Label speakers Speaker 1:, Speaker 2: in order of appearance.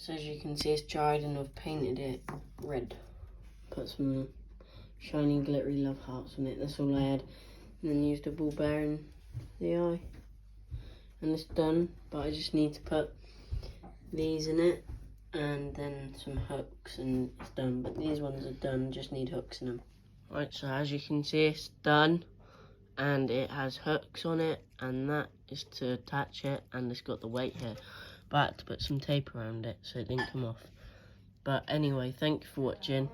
Speaker 1: So as you can see, it's dried and I've painted it red. Put some shiny glittery love hearts on it, that's all I had. And then used a ball bearing the eye. And it's done, but I just need to put these in it and then some hooks and it's done. But these ones are done, just need hooks in them. Right, so as you can see, it's done. And it has hooks on it, and that is to attach it, and it's got the weight here. But I had to put some tape around it so it didn't come off. But anyway, thank you for watching.